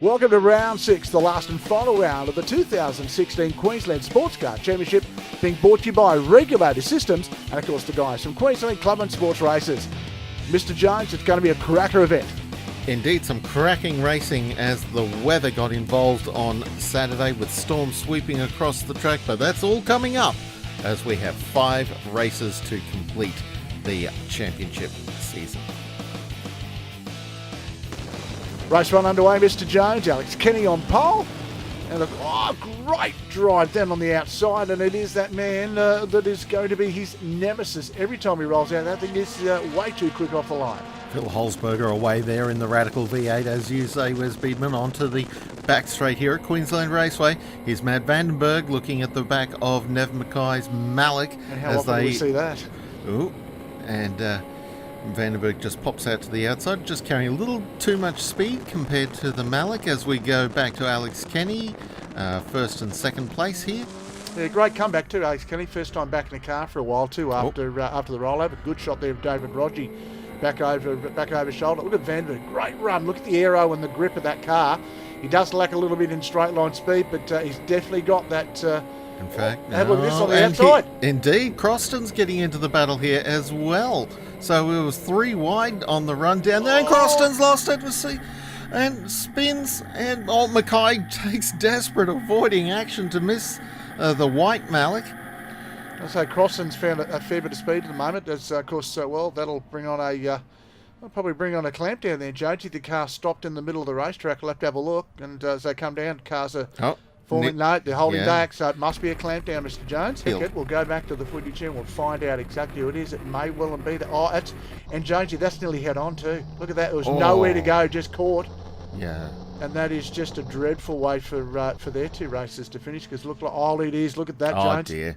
Welcome to round 6, the last and final round of the 2016 Queensland Sportscar Championship, being brought to you by Regulator Systems and, of course, the guys from Queensland Club and Sports Races. Mr. Jones, it's going to be a cracker event. Indeed, some cracking racing as the weather got involved on Saturday with storms sweeping across the track, but that's all coming up as we have 5 races to complete the championship season. Race 1 underway, Mr. Jones. Alex Kenny on pole. And a great drive down on the outside. And it is that man that is going to be his nemesis. Every time he rolls out, that thing is way too quick off the line. Phil Holzberger away there in the Radical V8, as you say, Wes Beedman, onto the back straight here at Queensland Raceway. Here's Matt Vandenberg looking at the back of Nev Mackay's Malik. And how often do we see that? Ooh, and Vandenberg just pops out to the outside, just carrying a little too much speed compared to the Malik as we go back to Alex Kenny, first and second place here. Yeah, great comeback too, Alex Kenny. First time back in the car for a while too after the rollover. Good shot there of David Rodgie back over shoulder. Look at Vandenberg, great run. Look at the aero and the grip of that car. He does lack a little bit in straight line speed, but he's definitely got that. In fact, have a look at this on the outside. Indeed, Croston's getting into the battle here as well. So it was 3 wide on the run down there, and Croston's lost it. And spins, and Mackay takes desperate avoiding action to miss the white Malik. I say Croston's found a fair bit of speed at the moment. As of course, that'll bring on probably bring on a clamp down there. Jonesy, the car stopped in the middle of the racetrack. We'll have to have a look, and as they come down, cars are. They're holding back, so it must be a clamp down, Mr. Jones. Okay, we'll go back to the footage and we'll find out exactly who it is. It may well be that. And Jonesy, that's nearly head on too. Look at that. There was nowhere to go, just caught. Yeah. And that is just a dreadful way for their 2 races to finish, because look at that, Jones. Oh dear.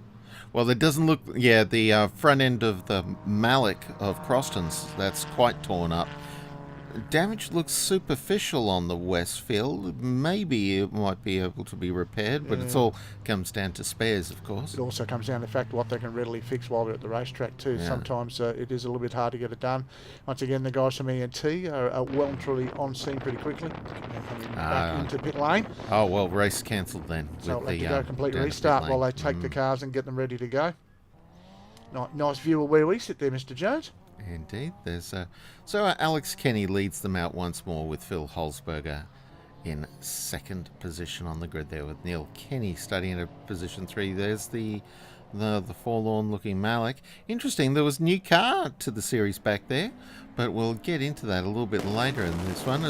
Well, it doesn't look. Yeah, the front end of the Malik of Croston's, that's quite torn up. Damage looks superficial on the Westfield. Maybe it might be able to be repaired, but it's all comes down to spares, of course. It also comes down to the fact what they can readily fix while they're at the racetrack too. Yeah. Sometimes it is a little bit hard to get it done. Once again, the guys from ENT are well and truly on scene pretty quickly. Coming back into pit lane. Oh, well, race cancelled then. So we'll have to go complete restart while they take the cars and get them ready to go. Nice view of where we sit there, Mr. Jones. Indeed. So Alex Kenny leads them out once more with Phil Holzberger in second position on the grid there, with Neil Kenny starting at position 3. There's the forlorn looking Malik. Interesting, there was a new car to the series back there, but we'll get into that a little bit later in this one.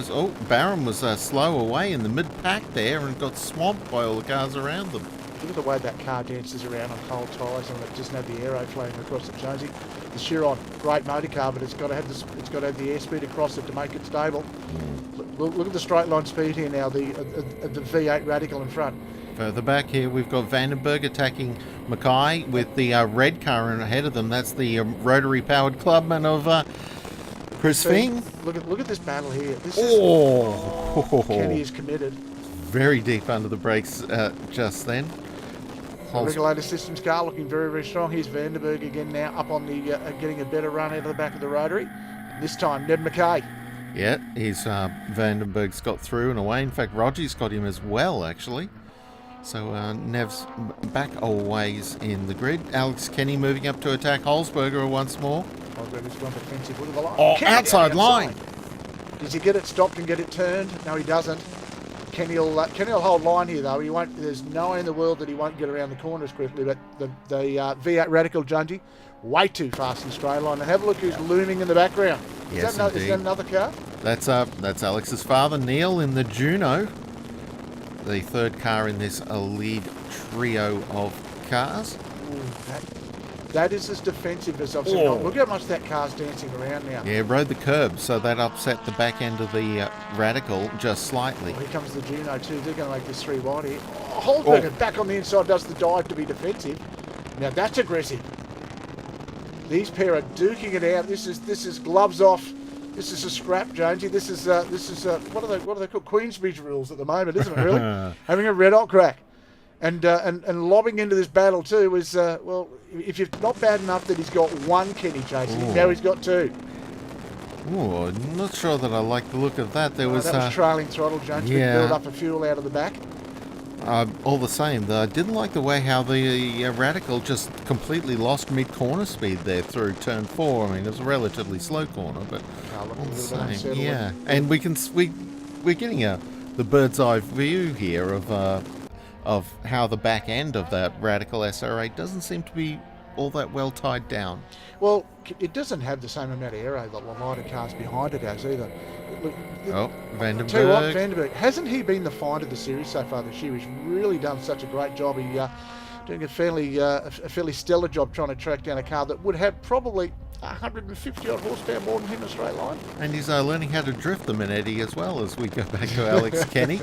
Barron was slow away in the mid-pack there and got swamped by all the cars around them. Look at the way that car dances around on cold tyres, and it doesn't have the aero flowing across it, Jonesy. The Chiron, great motor car, but it's got to have the airspeed across it to make it stable. Look at the straight line speed here now. The V8 Radical in front. Further back here, we've got Vandenberg attacking Mackay with the red car ahead of them. That's the rotary powered clubman of Chris Fing. Look at this battle here. Kenny is committed. Very deep under the brakes just then. Regulator Systems car looking very, very strong. Here's Vandenberg again now up on the getting a better run out of the back of the rotary. This time, Ned Mackay. Yeah, Vandenberg's got through and away. In fact, Rodgie's got him as well, actually. So Nev's back a ways in the grid. Alex Kenny moving up to attack Holzberger once more. Holzberger's gone defensive. Look at the line. Outside line. Does he get it stopped and get it turned? No, he doesn't. Kenny will hold line here though. He won't. There's no way in the world that he won't get around the corners quickly. But the V8 Radical Junty, way too fast in straight line. And have a look who's looming in the background. Yes, is that another car? That's Alex's father, Neil, in the Juno, the third car in this lead trio of cars. That is as defensive as I've seen. Look how much that car's dancing around now. Yeah, rode the curb, so that upset the back end of the Radical just slightly. Here comes the Juno too. They're going to make this 3 wide here. Holzberger back on the inside does the dive to be defensive. Now that's aggressive. These pair are duking it out. This is gloves off. This is a scrap, Jonesy. This is what are they called? Queensbridge rules at the moment, isn't it? Really, having a red hot crack. And lobbing into this battle too is, if you're not bad enough that he's got 1 Kenny chasing him, now he's got 2. Ooh, I'm not sure that I like the look of that. There was, that was trailing throttle, Jones. yeah. Build up of fuel out of the back. all the same, though, I didn't like the way how the Radical just completely lost mid-corner speed there through turn 4. I mean, it was a relatively slow corner, but all the same, yeah. And we're getting the bird's eye view here of how the back end of that Radical SR8 doesn't seem to be all that well tied down. Well, it doesn't have the same amount of aero that the lighter cars behind it has either. Look, Vandenberg. Tell you what, Vandenberg, hasn't he been the find of the series so far this year? He's really done such a great job. He doing a fairly stellar job trying to track down a car that would have probably 150 odd horsepower more than him in a straight line. And he's learning how to drift the Minetti as well, as we go back to Alex Kenny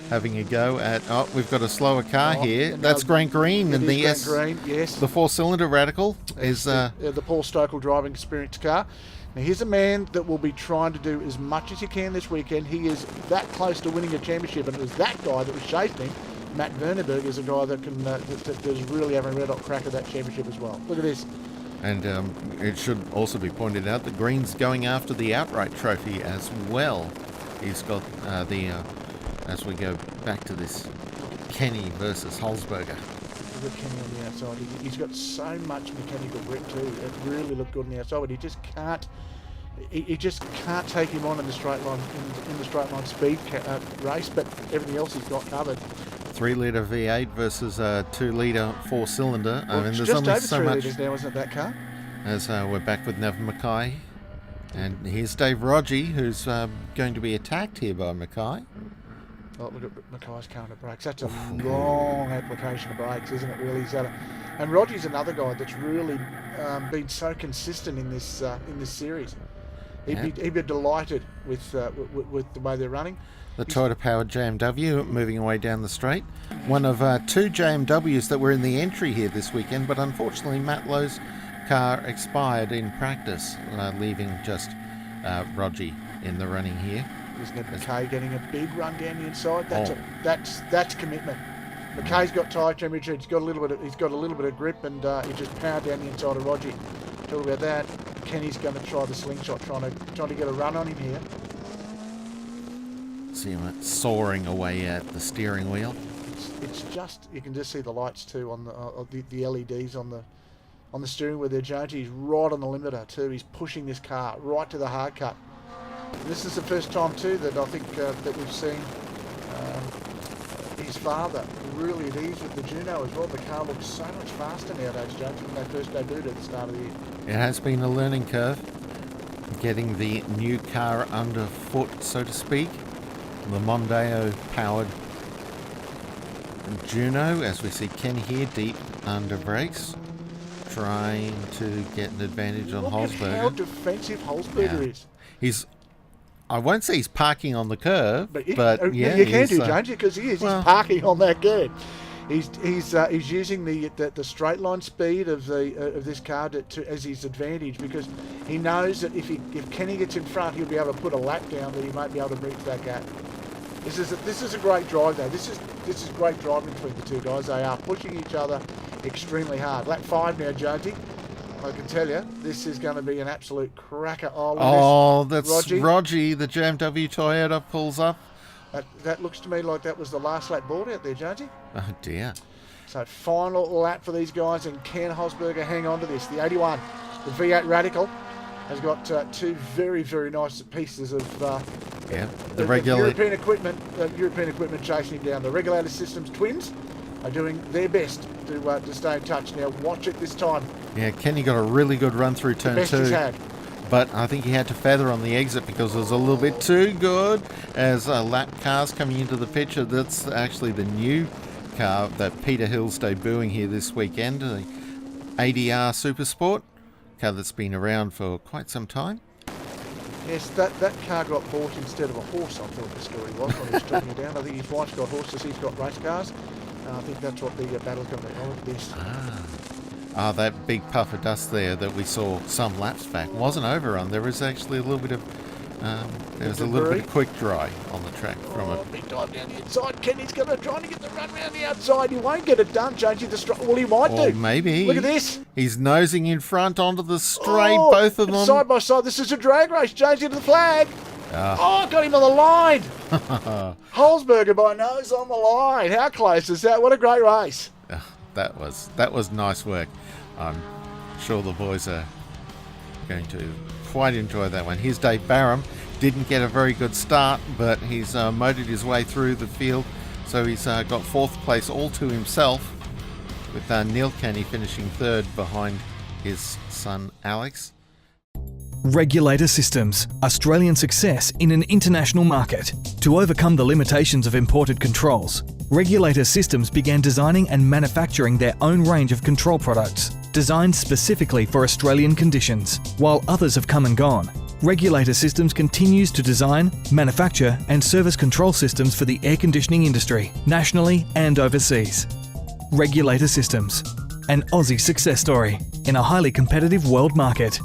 having a go at. Oh, we've got a slower car here. That's Grant Green, and the Green, yes. The 4-cylinder Radical is the Paul Stokel driving experience car. Now here's a man that will be trying to do as much as he can this weekend. He is that close to winning a championship, and it was that guy that was chasing him. Matt Vandenberg is a guy that can that's really having a red hot crack at that championship as well. Look at this. And it should also be pointed out that Green's going after the outright trophy as well. He's got as we go back to this Kenny versus Holzberger. Look at Kenny on the outside. He's got so much mechanical grip too. It really looked good on the outside, but he just can't. He just can't take him on in the straight line in the straight line speed race. But everything else he's got covered. 3-litre V8 versus a 2-litre 4-cylinder. Well, I mean, there's just only over so 3 much. litres now, isn't it, that car? As we're back with Nevin Mackay. And here's Dave Rodgie, who's going to be attacked here by Mackay. Oh, look at Mackay's car to brakes. That's a long application of brakes, isn't it, really? And Rodgie's another guy that's really been so consistent in this series. He'd be delighted with the way they're running. The Toyota-powered JMW moving away down the straight. One of 2 JMWs that were in the entry here this weekend, but unfortunately Matt Lowe's car expired in practice, leaving just Rodgie in the running here. Isn't it Mackay getting a big run down the inside? That's commitment. Mackay's got tyre temperature. He's got a little bit of grip, and he just powered down the inside of Rodgie. Talk about that. Kenny's going to try the slingshot, trying to get a run on him here. See him soaring away at the steering wheel. It's just, you can just see the lights too on the LEDs on the steering wheel there, Jones. He's right on the limiter too. He's pushing this car right to the hard cut. And this is the first time too that I think that we've seen his father really at ease with the Juno as well. The car looks so much faster nowadays, Jones, when they first debuted at the start of the year. It has been a learning curve, getting the new car underfoot, so to speak. The Mondeo-powered Juno, as we see Ken here deep under brakes, trying to get an advantage on Holzberger. Look at how defensive Holzberger is. I won't say he's parking on the curve, but yeah, you can do, James, because he is. He's parking on that curve. He's using the straight line speed of this car as his advantage, because he knows that if Kenny gets in front, he'll be able to put a lap down that he won't be able to reach that gap. This is a great drive though. This is great driving between the two guys. They are pushing each other extremely hard. Lap 5 now, Jonesy. I can tell you, this is going to be an absolute cracker. That's Rodgie, the JMW Toyota pulls up. That looks to me like that was the last lap board out there, Jonesy. Oh dear. So final lap for these guys, and can Holzberger hang on to this? The 81, the V8 Radical, has got 2 very, very nice pieces of the European equipment chasing him down. The regulator systems twins are doing their best to stay in touch. Now watch it this time. Yeah, Kenny got a really good run through turn 2. Best he's had. But I think he had to feather on the exit because it was a little bit too good as lap cars coming into the picture. That's actually the new car that Peter Hill's debuting here this weekend, the ADR Supersport, car that's been around for quite some time. Yes, that car got bought instead of a horse, I thought the story was when he was taking it down. I think his wife's got horses, he's got race cars. I think that's what the battle's going to be on this. That big puff of dust there that we saw some laps back wasn't overrun. There was actually a little bit of There was a little bit of quick dry on the track from it. Big dive down the inside. Kenny's going to try to get the run round the outside. He won't get it done, changing the straight. Well, he might do. Maybe. Look at this. He's nosing in front onto the straight, both of them. Side by side. This is a drag race. Changing to the flag. Got him on the line. Holzberger by nose on the line. How close is that? What a great race. That was nice work. I'm sure the boys are going to quite enjoy that one. Here's Dave Barham. Didn't get a very good start, but he's motored his way through the field, so he's got fourth place all to himself, with Neil Kenny finishing third behind his son Alex. Regulator Systems, Australian success in an international market. To overcome the limitations of imported controls, Regulator Systems began designing and manufacturing their own range of control products, designed specifically for Australian conditions. While others have come and gone, Regulator Systems continues to design, manufacture and service control systems for the air conditioning industry, nationally and overseas. Regulator Systems, an Aussie success story in a highly competitive world market.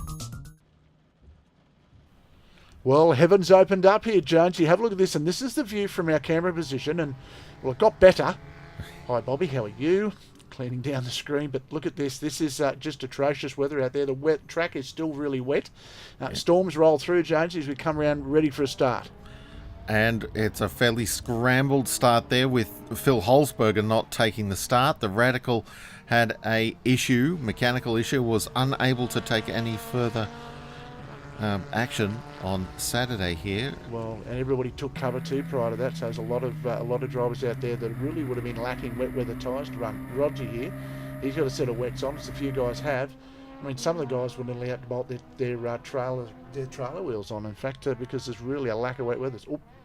Well, heavens opened up here, Jones. You have a look at this, and this is the view from our camera position, and well, it got better. Hi, Bobby, how are you? Cleaning down the screen, but look at this. This is just atrocious weather out there. The wet track is still really wet. Storms roll through, Jones, as we come around ready for a start. And it's a fairly scrambled start there with Phil Holzberger not taking the start. The Radical had a mechanical issue, was unable to take any further action on Saturday here. Well, and everybody took cover too prior to that, so there's a lot of drivers out there that really would have been lacking wet weather tyres to run. Roger here, he's got a set of wets on, as a few guys have. I mean, some of the guys were nearly have to bolt their trailer wheels on, in fact, because there's really a lack of wet weather.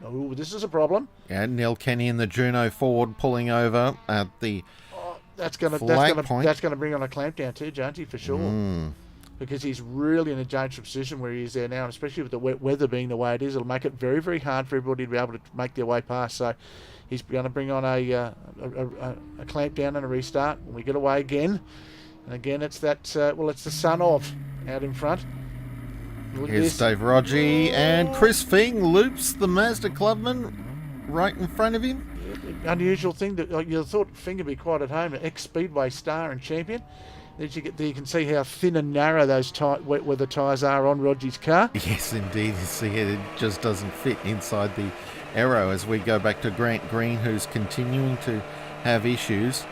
Oh, this is a problem. Yeah, Neil Kenny in the Juno Ford pulling over at the that's going to bring on a clamp down too, Jonesy, for sure. Because he's really in a dangerous position where he is there now, and especially with the wet weather being the way it is, it'll make it very, very hard for everybody to be able to make their way past. So he's going to bring on a clamp down and a restart. When we get away again, and again it's that, it's the son of out in front. Here's Dave Rodgie, and Chris Fing loops the Mazda Clubman right in front of him. Unusual thing that you thought Fing would be quite at home, an ex-Speedway star and champion. There you can see how thin and narrow those wet weather tyres are on Rodgie's car. Yes, indeed. You see it just doesn't fit inside the aero as we go back to Grant Green, who's continuing to have issues.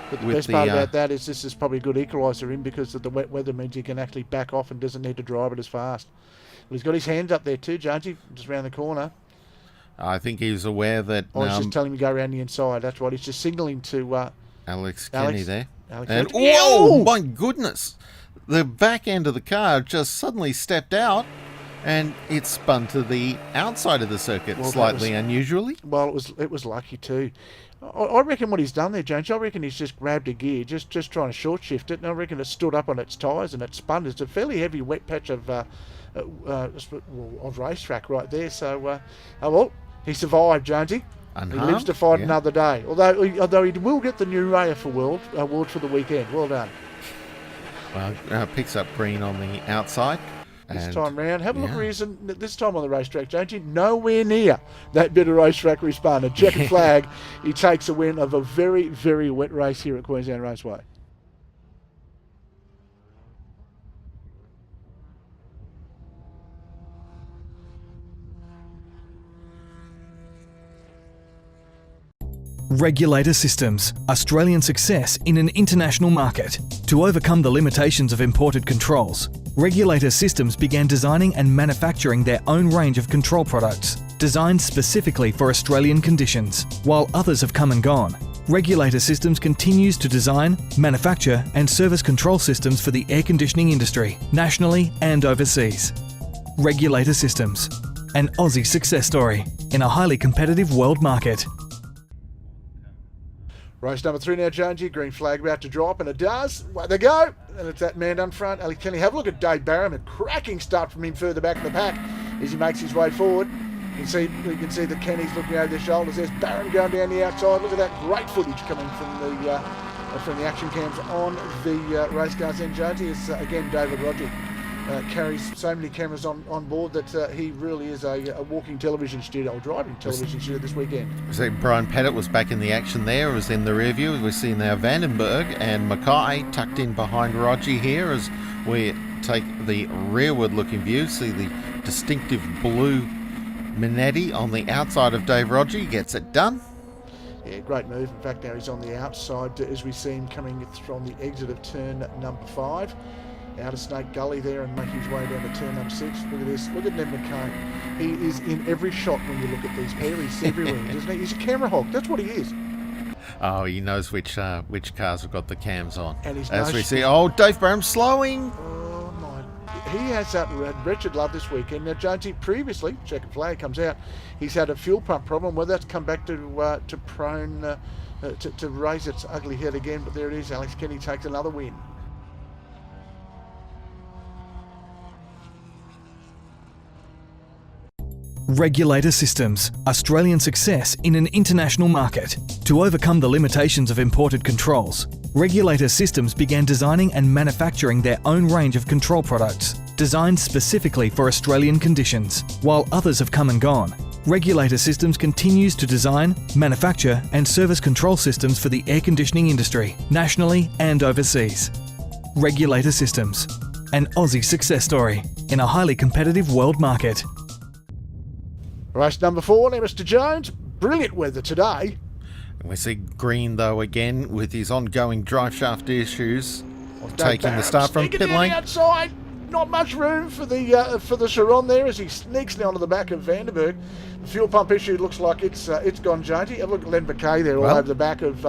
But the best part about that is this is probably a good equaliser in, because of the wet weather means he can actually back off and doesn't need to drive it as fast. But he's got his hands up there too, Jonesy, just round the corner. I think he's aware that... he's just telling him to go around the inside. That's right. He's just signalling to... Alex Kenny there. And oh my goodness, the back end of the car just suddenly stepped out and it spun to the outside of the circuit, slightly unusually. Well, it was lucky too. I reckon what he's done there, James, I reckon he's just grabbed a gear, just trying to short shift it, and I reckon it stood up on its tyres and it spun. It's a fairly heavy wet patch of racetrack right there. So, he survived, Jonesy. Unharmed? He lives to fight another day. Although he will get the new RAF award for the weekend. Well done. Well, picks up green on the outside. This time round, have a look where he is this time on the racetrack, Jonesy. Nowhere near that bit of racetrack where he spun. A checkered flag. He takes a win of a very, very wet race here at Queensland Raceway. Regulator Systems, Australian success in an international market. To overcome the limitations of imported controls, Regulator Systems began designing and manufacturing their own range of control products, designed specifically for Australian conditions. While others have come and gone, Regulator Systems continues to design, manufacture and service control systems for the air conditioning industry, nationally and overseas. Regulator Systems, an Aussie success story in a highly competitive world market. Race number 3 now, Jonesy. Green flag about to drop, and it does. Away they go. And it's that man down front, Alex Kenny. Have a look at Dave Barham. A cracking start from him further back in the pack as he makes his way forward. You can see that Kenny's looking over their shoulders. There's Barham going down the outside. Look at that great footage coming from the action cams on the race cars. Then, Jonesy, is again David Rodgers. carries so many cameras on board that he really is a walking television studio, or driving television studio this weekend. So Brian Pettit was back in the action there, was in the rear view. We're seeing now Vandenberg and Mackay tucked in behind Roger here as we take the rearward looking view. See the distinctive blue Minetti on the outside of Dave Roger. He gets it done. Yeah, great move. In fact, now he's on the outside as we see him coming from the exit of turn number 5. Out of Snake Gully there and making his way down to turn number 6. Look at this. Look at Ned McKay. He is in every shot when you look at these pair. He's everywhere, isn't he? He's a camera hog. That's what he is. Oh, he knows which cars have got the cams on. And he's as we see, Dave Barham slowing. Oh, my. He has had wretched love this weekend. Now, Jonesy, previously, checkered flag comes out, he's had a fuel pump problem. Whether that's come back to prone to raise its ugly head again, but there it is. Alex Kenny takes another win. Regulator Systems, Australian success in an international market. To overcome the limitations of imported controls, Regulator Systems began designing and manufacturing their own range of control products, designed specifically for Australian conditions. While others have come and gone, Regulator Systems continues to design, manufacture and service control systems for the air conditioning industry, nationally and overseas. Regulator Systems, an Aussie success story in a highly competitive world market. Race number 4, now Mr. Jones. Brilliant weather today. We see Green, though, again with his ongoing drive shaft issues, taking the start from pit lane. Outside, not much room for the Chiron there as he sneaks down to the back of Vandenberg. The fuel pump issue looks like it's gone, Jonesy. Have a look at Len McKay there, all over the back of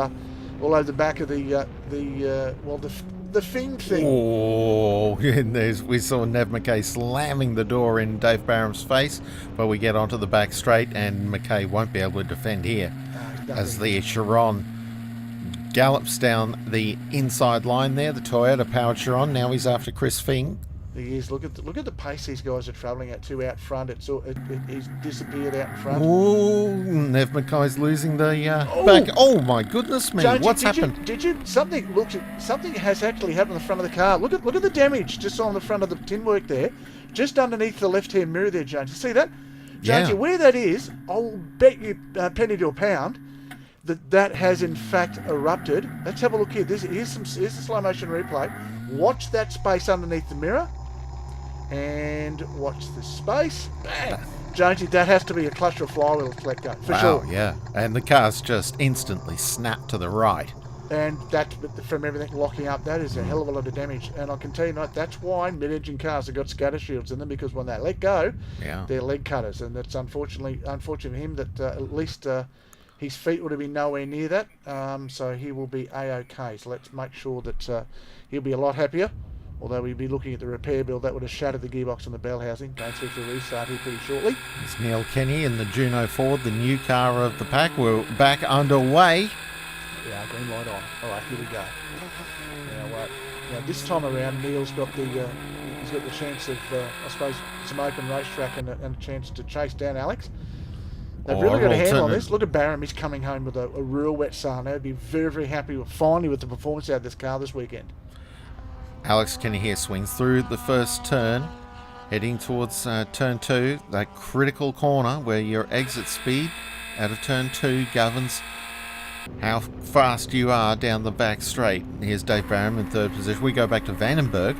the Fing thing. Oh, and we saw Nev McKay slamming the door in Dave Barham's face, but we get onto the back straight and McKay won't be able to defend here as the Chiron gallops down the inside line there, the Toyota powered Chiron. Now he's after Chris Fing. He is. Look at the pace these guys are travelling at too out front. He's disappeared out in front. Oh, Nev McKay's losing the back. Oh my goodness me! What's happened? Did you something has actually happened in the front of the car? Look at the damage just on the front of the tin work there, just underneath the left-hand mirror there, Jones. You see that? Jones, Yeah. Where that is, I'll bet you a penny to a pound that has in fact erupted. Let's have a look here. Here's the slow motion replay. Watch that space underneath the mirror. And watch the space. Bang! Jonesy, that has to be a cluster of flywheel let go, for sure. Yeah. And the car's just instantly snapped to the right. And that, from everything locking up, that is a hell of a lot of damage. And I can tell you, that's why mid-engine cars have got scatter shields in them, because when they let go, they're leg cutters. And that's unfortunate for him that at least his feet would have been nowhere near that. So he will be A-OK. So let's make sure that he'll be a lot happier. Although we'd be looking at the repair bill, that would have shattered the gearbox and the bell housing. Going through for a restart here pretty shortly. It's Neil Kenny in the Juno Ford, the new car of the pack. We're back underway. Yeah, green light on. All right, here we go. Now this time around, Neil's got the chance of, I suppose, some open racetrack and a chance to chase down Alex. They've really got a handle on this. Look at Barham. He's coming home with a real wet sun. They'd be very, very happy finally with the performance out of this car this weekend. Alex Kenny here swings through the first turn, heading towards turn 2, that critical corner where your exit speed out of turn 2 governs how fast you are down the back straight. Here's Dave Barham in third position. We go back to Vandenberg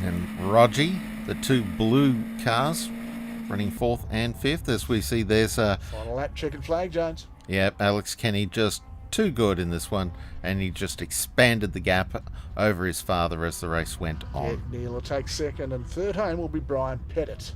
and Roger, the two blue cars, running 4th and 5th. As we see, there's final lap, checkered flag, Jones. Yep, Alex Kenny just too good in this one, and he just expanded the gap over his father as the race went on. Yeah, Neil will take second, and third home will be Brian Pettit.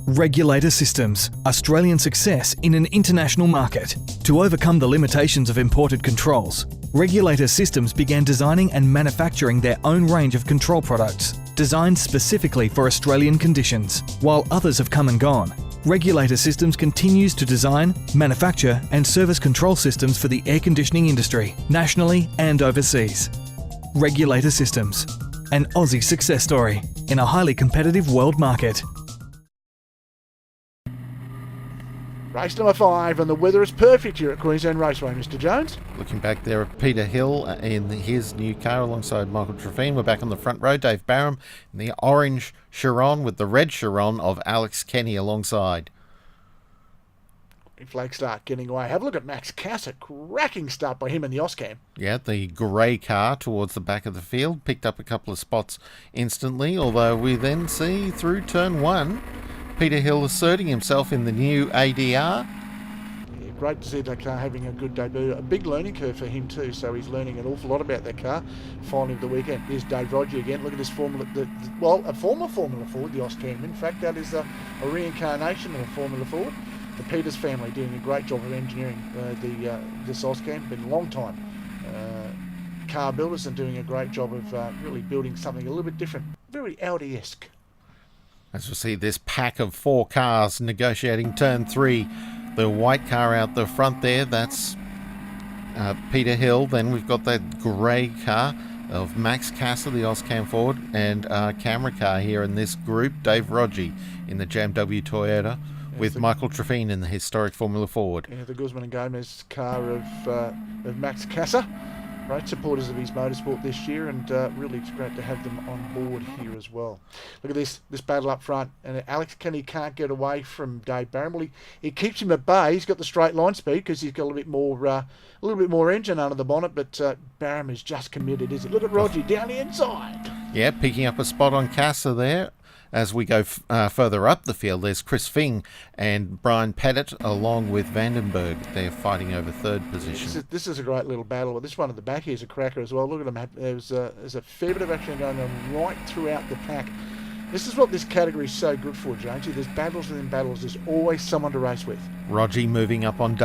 Regulator Systems, Australian success in an international market. To overcome the limitations of imported controls, Regulator Systems began designing and manufacturing their own range of control products, designed specifically for Australian conditions. While others have come and gone, Regulator Systems continues to design, manufacture and service control systems for the air conditioning industry, nationally and overseas. Regulator Systems, an Aussie success story in a highly competitive world market. Race number 5, and the weather is perfect here at Queensland Raceway, Mr. Jones. Looking back there at Peter Hill in his new car alongside Michael Trevine. We're back on the front row. Dave Barham in the orange Chiron with the red Chiron of Alex Kenny alongside. Flag start getting away. Have a look at Max Cass. Cracking start by him in the Oscam. Yeah, the grey car towards the back of the field. Picked up a couple of spots instantly, although we then see through turn 1, Peter Hill asserting himself in the new ADR. Yeah, great to see that car having a good debut. A big learning curve for him too, so he's learning an awful lot about that car. Finally of the weekend. Here's Dave Rodger again. Look at this Formula, a former Formula Ford, the Oscam. In fact, that is a reincarnation of a Formula Ford. The Peters family doing a great job of engineering this Oscam. Been a long time car builders and doing a great job of really building something a little bit different. Very Audi-esque. As we see this pack of 4 cars negotiating turn 3. The white car out the front there, that's Peter Hill. Then we've got that grey car of Max Casser, the Oscam Ford, and camera car here in this group, Dave Rodger in the JMW Toyota, with Michael Trevine in the historic Formula Ford. Yeah, the Guzman and Gomez car of Max Casser. Great supporters of his motorsport this year, and really it's great to have them on board here as well. Look at this battle up front, and Alex Kenny can't get away from Dave Barham. Well, he keeps him at bay. He's got the straight line speed because he's got a little bit more engine under the bonnet, but Barham is just committed, is it? Look at Rodger down the inside. Yeah, picking up a spot on Casser there. As we go further up the field, there's Chris Fing and Brian Pettit along with Vandenberg. They're fighting over third position. This is a great little battle. But this one at the back here is a cracker as well. Look at them. There's a fair bit of action going on right throughout the pack. This is what this category is so good for, Jonesy. There's battles within battles. There's always someone to race with. Rodger moving up on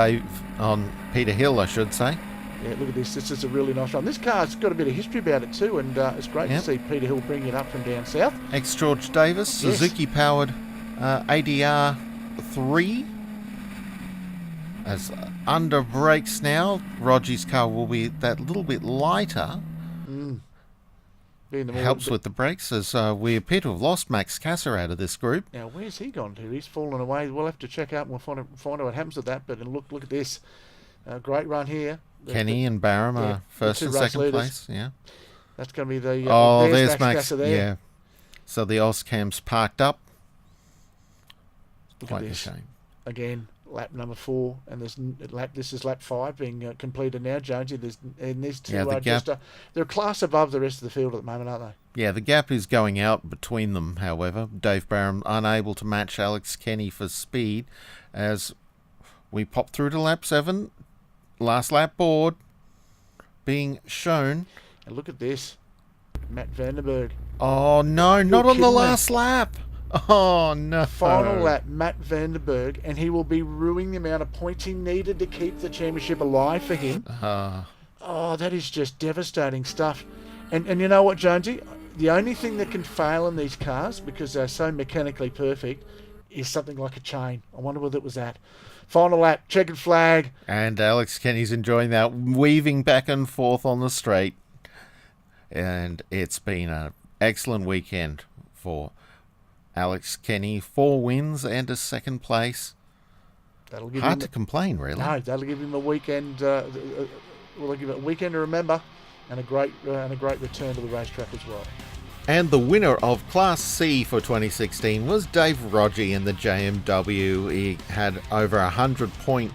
Peter Hill, I should say. Yeah, look at this. This is a really nice run. This car's got a bit of history about it too, and it's great to see Peter Hill bring it up from down south. Ex-George Davis, Yes. Suzuki-powered ADR 3. As under brakes now, Rodger's car will be that little bit lighter. Helps with the brakes, as we appear to have lost Max Casser out of this group. Now, where's he gone to? He's fallen away. We'll have to check out and we'll find out what happens with that. But look at this. Great run here. Kenny and Barham are first and second leaders. place. Yeah. That's going to be the... there's Max Casser there. Yeah. So the Oscam's parked up. Look Quite at a this. shame. Again, lap number 4, and this is lap 5 being completed now, Jonesy. These two the are gap. they're a class above the rest of the field at the moment, aren't they? Yeah, the gap is going out between them, however. Dave Barham unable to match Alex Kenny for speed as we pop through to lap 7. Last lap board being shown. And look at this. Matt Vandenberg. Oh, no, not on the last lap. Oh, no. Final lap, Matt Vandenberg, and he will be ruining the amount of points he needed to keep the championship alive for him. Oh, that is just devastating stuff. And you know what, Jonesy? The only thing that can fail in these cars, because they're so mechanically perfect, is something like a chain. I wonder what it was at. Final lap, checkered flag. And Alex Kenny's enjoying that, weaving back and forth on the straight. And it's been an excellent weekend for Alex Kenny. 4 wins and a second place. That'll give Hard to complain, really. No, that'll give him a weekend. We'll give it a weekend to remember, and a great return to the racetrack as well. And the winner of Class C for 2016 was Dave Rodger in the JMW. He had over 100-point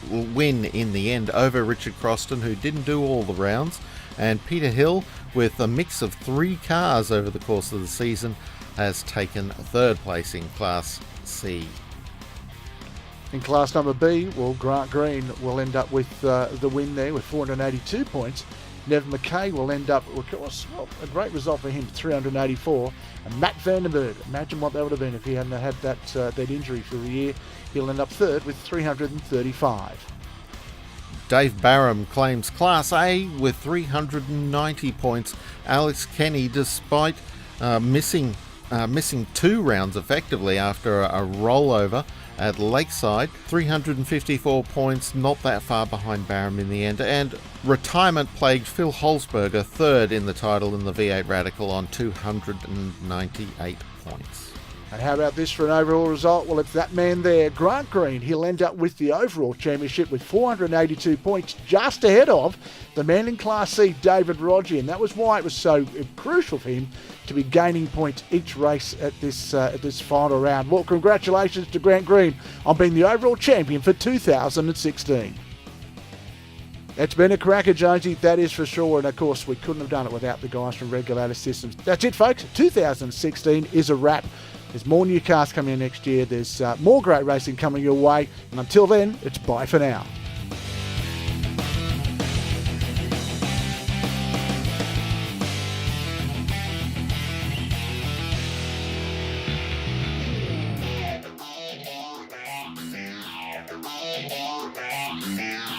win in the end over Richard Croston, who didn't do all the rounds. And Peter Hill, with a mix of 3 cars over the course of the season, has taken 3rd place in Class C. In class number B, well, Grant Green will end up with the win there with 482 points. Nev McKay will end up, a great result for him, 384. And Matt Vandenberg, imagine what that would have been if he hadn't had that injury for the year. He'll end up 3rd with 335. Dave Barham claims Class A with 390 points. Alex Kenny, despite missing 2 rounds effectively after a rollover at Lakeside, 354 points, not that far behind Barham in the end. And retirement plagued Phil Holzberger, 3rd in the title in the V8 Radical on 298 points. And how about this for an overall result? Well, it's that man there, Grant Green. He'll end up with the overall championship with 482 points, just ahead of the man in Class C, David Roger. And that was why it was so crucial for him to be gaining points each race at this final round. Well, congratulations to Grant Green on being the overall champion for 2016. It's been a cracker, Jonesy, that is for sure. And of course, we couldn't have done it without the guys from Regulator Systems. That's it, folks. 2016 is a wrap. There's more new cars coming in next year. There's more great racing coming your way. And until then, it's bye for now. Yeah.